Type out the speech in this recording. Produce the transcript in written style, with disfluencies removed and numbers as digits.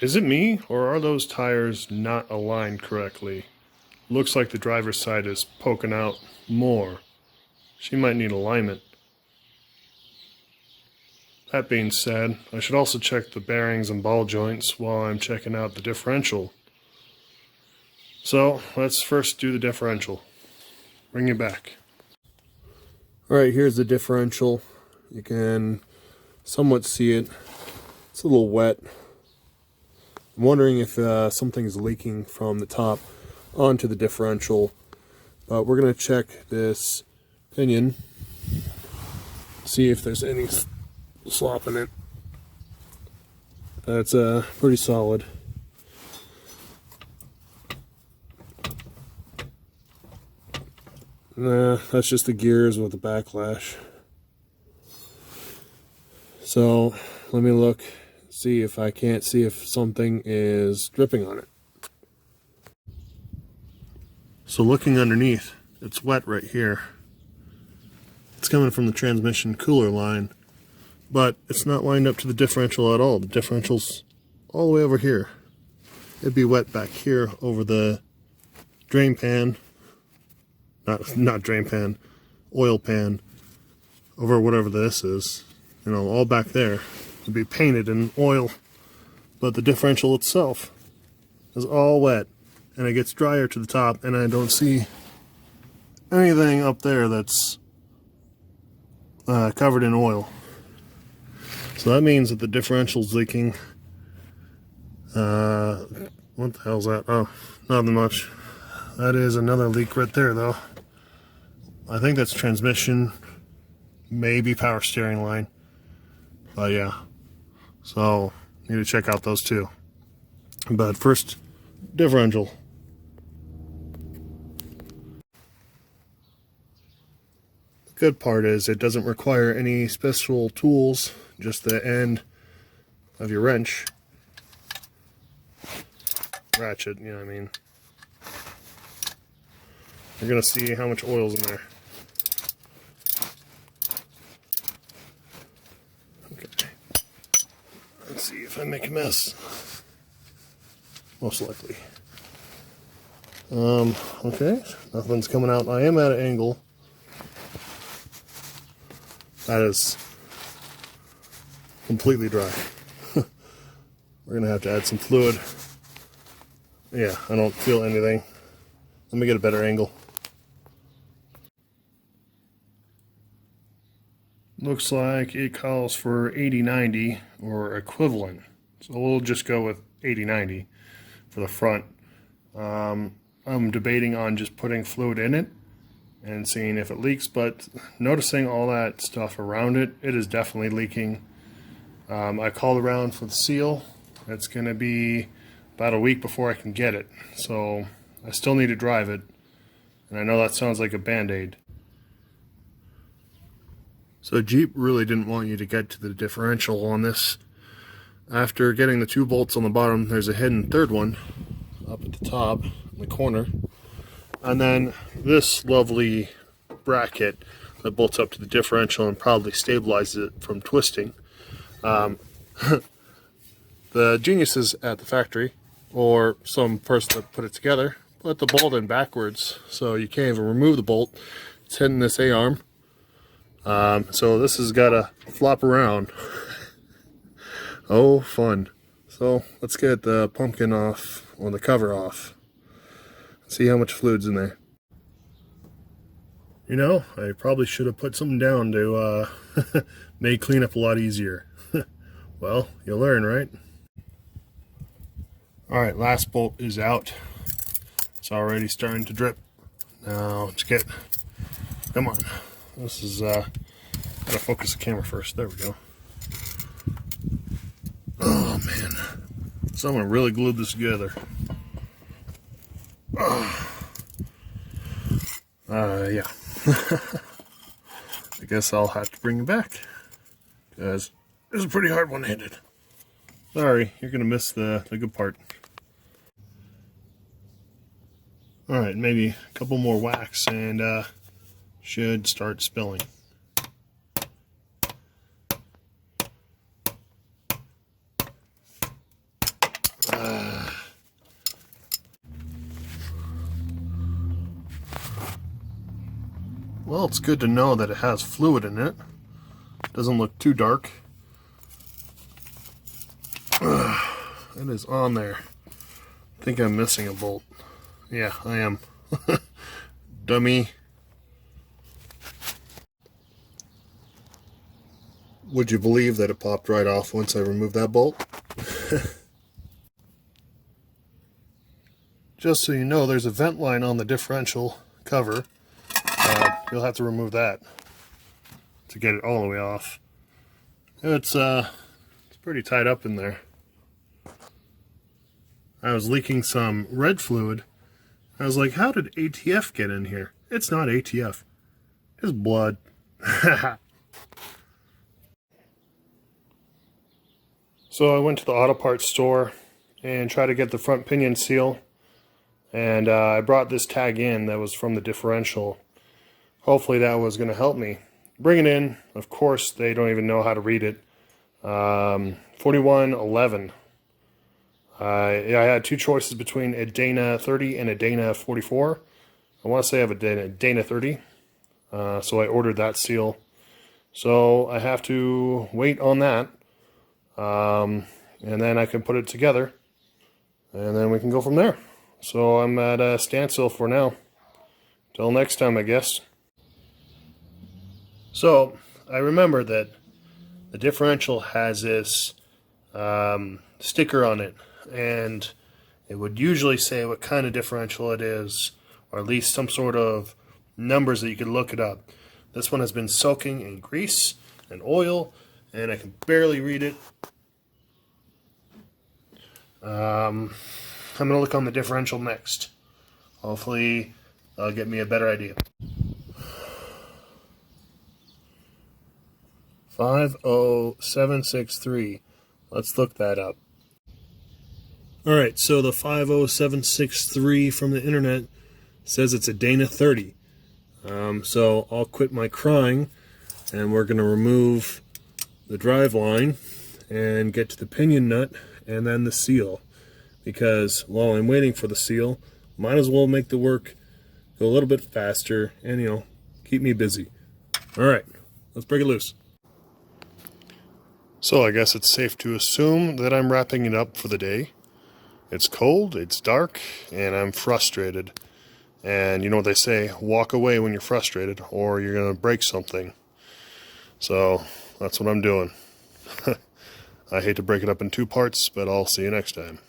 Is it me, or are those tires not aligned correctly? Looks like the driver's side is poking out more. She might need alignment. That being said, I should also check the bearings and ball joints while I'm checking out the differential. So, let's first do the differential. Bring it back. Alright, here's the differential. You can somewhat see it. It's a little wet. I'm wondering if something's leaking from the top onto the differential. But we're going to check this pinion, see if there's any slop in it. That's pretty solid. Nah, that's just the gears with the backlash. So let me look, see if I can't see if something is dripping on it. So looking underneath, it's wet right here. It's coming from the transmission cooler line, but it's not lined up to the differential at all. The differential's all the way over here. It'd be wet back here over the drain pan, not drain pan, oil pan, over whatever this is, you know, all back there. It'd be painted in oil, but the differential itself is all wet, and it gets drier to the top, and I don't see anything up there that's covered in oil. So that means that the differential's leaking. What the hell's that? Oh, nothing much. That is another leak right there, though. I think that's transmission, maybe power steering line. But yeah, so need to check out those two. But first, differential. The good part is it doesn't require any special tools, just the end of your wrench. Ratchet, you know what I mean. You're gonna see how much oil's in there. Okay. Let's see if I make a mess. Most likely. Okay, nothing's coming out. I am at an angle. That is completely dry. We're gonna have to add some fluid. Yeah, I don't feel anything. Let me get a better angle. Looks like it calls for 80-90 or equivalent. So we'll just go with 80-90 for the front. I'm debating on just putting fluid in it and seeing if it leaks, but noticing all that stuff around it, it is definitely leaking. I called around for the seal. It's going to be about a week before I can get it. So I still need to drive it. And I know that sounds like a band-aid. So Jeep really didn't want you to get to the differential on this. After getting the 2 bolts on the bottom, there's a hidden third one up at the top in the corner. And then this lovely bracket that bolts up to the differential and probably stabilizes it from twisting. The geniuses at the factory, or some person that put it together, put the bolt in backwards, so you can't even remove the bolt. It's hitting this A-arm. So this has got to flop around. Oh, fun. So let's get the pumpkin off, or the cover off. See how much fluid's in there. You know, I probably should have put something down to make cleanup a lot easier. Well, you'll learn, right? Alright, last bolt is out. It's already starting to drip. Now let's get, come on. This is, gotta focus the camera first. There we go. Oh man. Someone really glued this together. Yeah. I guess I'll have to bring it back, because it's a pretty hard one-handed. Sorry, you're gonna miss the good part. Alright, maybe a couple more whacks and should start spilling. Well, it's good to know that it has fluid in it. Doesn't look too dark. It is on there. I think I'm missing a bolt. Yeah, I am. Dummy. Would you believe that it popped right off once I removed that bolt? Just so you know, there's a vent line on the differential cover. You'll have to remove that to get it all the way off. It's pretty tied up in there. I was leaking some red fluid. I was like, how did ATF get in here? It's not ATF. It's blood. So I went to the auto parts store and tried to get the front pinion seal. And I brought this tag in that was from the differential. Hopefully that was going to help me. Bring it in. Of course, they don't even know how to read it. 4111. I had two choices between a Dana 30 and a Dana 44. I want to say I have a Dana 30. So I ordered that seal. So I have to wait on that. And then I can put it together. And then we can go from there. So I'm at a standstill for now. Till next time, I guess. So I remember that the differential has this sticker on it, and it would usually say what kind of differential it is, or at least some sort of numbers that you could look it up. This one has been soaking in grease and oil, and I can barely read it. I'm going to look on the differential next. Hopefully that'll get me a better idea. 50763. Let's look that up. Alright, so the 50763 from the internet says it's a Dana 30. So I'll quit my crying, and we're going to remove the drive line and get to the pinion nut and then the seal. Because while I'm waiting for the seal, might as well make the work go a little bit faster and, you know, keep me busy. Alright, let's break it loose. So I guess it's safe to assume that I'm wrapping it up for the day. It's cold, it's dark, and I'm frustrated. And you know what they say, walk away when you're frustrated or you're going to break something. So that's what I'm doing. I hate to break it up in two parts, but I'll see you next time.